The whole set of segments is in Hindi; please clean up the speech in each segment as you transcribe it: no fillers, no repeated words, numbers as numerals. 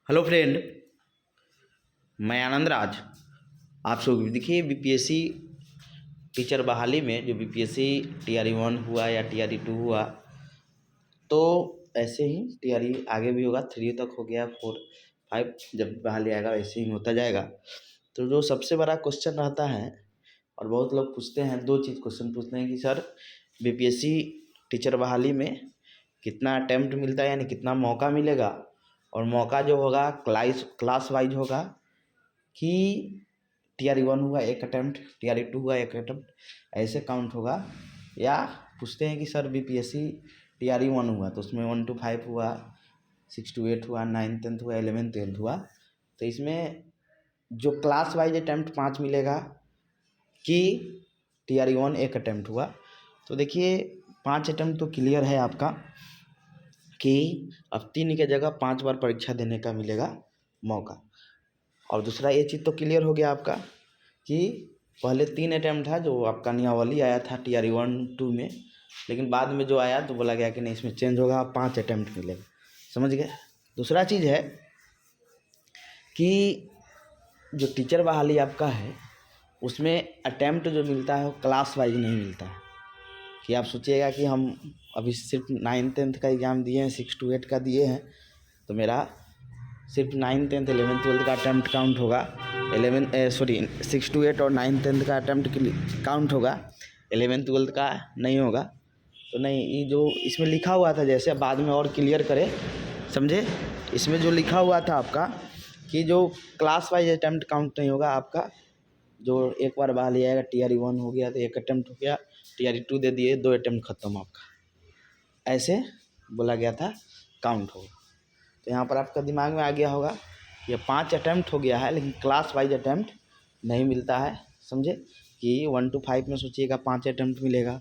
हेलो फ्रेंड, मैं आनंद राज। आप सब देखिए, बीपीएससी टीचर बहाली में जो बीपीएससी टीआरई 1 हुआ या टीआरई 2 हुआ, तो ऐसे ही टीआरई आगे भी होगा। 3 तक हो गया, 4 5 जब बहाली आएगा वैसे ही होता जाएगा। तो जो सबसे बड़ा क्वेश्चन रहता है, और बहुत लोग पूछते हैं, 2 चीज़ क्वेश्चन पूछते हैं कि सर बीपीएससी टीचर बहाली में कितना अटैम्प्ट मिलता है, यानी कितना मौका मिलेगा, और मौका जो होगा क्लास वाइज होगा कि टीआरई 1 हुआ 1 अटैम्प्ट, टीआरई 2 हुआ 1 अटैम्प्ट, ऐसे काउंट होगा। या पूछते हैं कि सर बीपीएससी टीआरई 1 हुआ तो उसमें 1 to 5 हुआ, 6 to 8 हुआ, 9 10th हुआ, 11 12th हुआ, तो इसमें जो क्लास वाइज अटैम्प्ट 5 मिलेगा कि टीआरई 1 1 अटैम्प्ट हुआ। तो देखिए 5 अटैम्प्ट तो क्लियर है आपका कि अब 3 की जगह 5 बार परीक्षा देने का मिलेगा मौका। और दूसरा ये चीज़ तो क्लियर हो गया आपका कि पहले 3 अटैम्प्ट था जो आपका नियमावली आया था टीआरई 1 2 में, लेकिन बाद में जो आया तो बोला गया कि नहीं, इसमें चेंज होगा, 5 अटैम्प्ट मिलेगा। समझ गए। दूसरा चीज़ है कि जो टीचर बहाली आपका है उसमें अटैम्प्ट जो मिलता है वो क्लास वाइज नहीं मिलता है। कि आप सोचिएगा कि हम अभी सिर्फ 9 10th का एग्ज़ाम दिए हैं, 6 to 8 का दिए हैं, तो मेरा सिर्फ 9 10th 11 12th का अटैम्प्ट काउंट होगा। 6 to 8 और 9 10th का अटैम्प्ट काउंट होगा, 11 12th का नहीं होगा। तो नहीं, ये जो इसमें लिखा हुआ था, जैसे बाद में और क्लियर करें, समझे। इसमें जो लिखा हुआ था आपका कि जो क्लास वाइज अटैम्प्ट काउंट नहीं होगा आपका। जो एक बार बहाली आएगा, टीआरई 1 हो गया तो 1 अटैम्प्ट हो गया, टीआरई 2 दे दिए 2 अटैम्प्ट खत्म आपका, ऐसे बोला गया था काउंट होगा। तो यहाँ पर आपका दिमाग में आ गया होगा ये 5 अटैम्प्ट हो गया है, लेकिन क्लास वाइज अटैम्प्ट नहीं मिलता है। समझे कि 1 to 5 में सोचिएगा 5 अटैम्प्ट मिलेगा,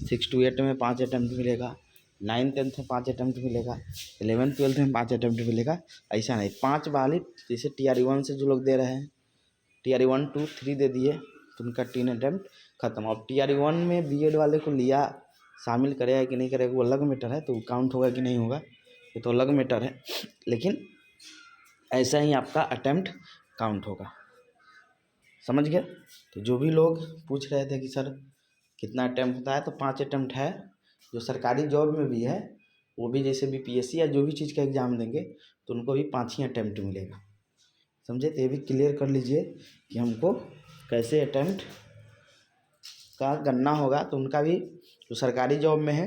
6 to 8 में 5 अटैम्प्ट मिलेगा, 9 10th में 5 अटैम्प्ट मिलेगा, 11 12th में 5 अटैम्प्ट मिलेगा। ऐसा नहीं, 5 बहाली जैसे टीआरई 1 से जो लोग दे रहे हैं, टीआरई 1 2 3 दे दिए तो उनका 3 अटैम्प्ट खत्म। अब टीआरई 1 में बीएड वाले को लिया, शामिल करेगा कि नहीं करेगा वो अलग मैटर है, तो काउंट होगा कि नहीं होगा ये तो अलग मैटर है, लेकिन ऐसा ही आपका अटैम्प्ट काउंट होगा। समझ गए। तो जो भी लोग पूछ रहे थे कि सर कितना अटैम्प्ट होता है, तो 5 अटैम्प्ट है। जो सरकारी जॉब में भी है वो भी जैसे बीपीएससी या जो भी चीज़ का एग्ज़ाम देंगे तो उनको भी 5 ही अटैम्प्ट मिलेगा। समझे। तो ये भी क्लियर कर लीजिए कि हमको कैसे अटैम्प्ट का गणना होगा। तो उनका भी जो सरकारी जॉब में है,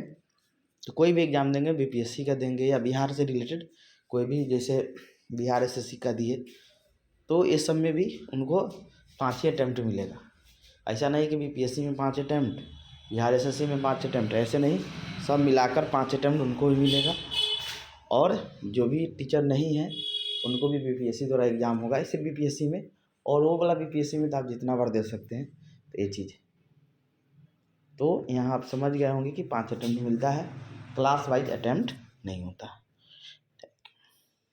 तो कोई भी एग्ज़ाम देंगे, बीपीएससी का देंगे या बिहार से रिलेटेड कोई भी, जैसे बिहार एसएससी का दिए, तो इस सब में भी उनको 5 ही अटैम्प्ट मिलेगा। ऐसा नहीं कि बीपीएससी में 5 अटैम्प्ट, बिहार एसएससी में 5 अटैम्प्ट, ऐसे नहीं, सब मिलाकर 5 अटैम्प्ट उनको भी मिलेगा। और जो भी टीचर नहीं है उनको भी बीपीएससी द्वारा एग्ज़ाम होगा, सिर्फ बीपीएससी में, और वो वाला बीपीएससी में तो आप जितना बार दे सकते हैं। तो ये चीज़ है। तो यहाँ आप समझ गए होंगे कि 5 अटैम्प्ट मिलता है, क्लास वाइज अटैम्प्ट नहीं होता है।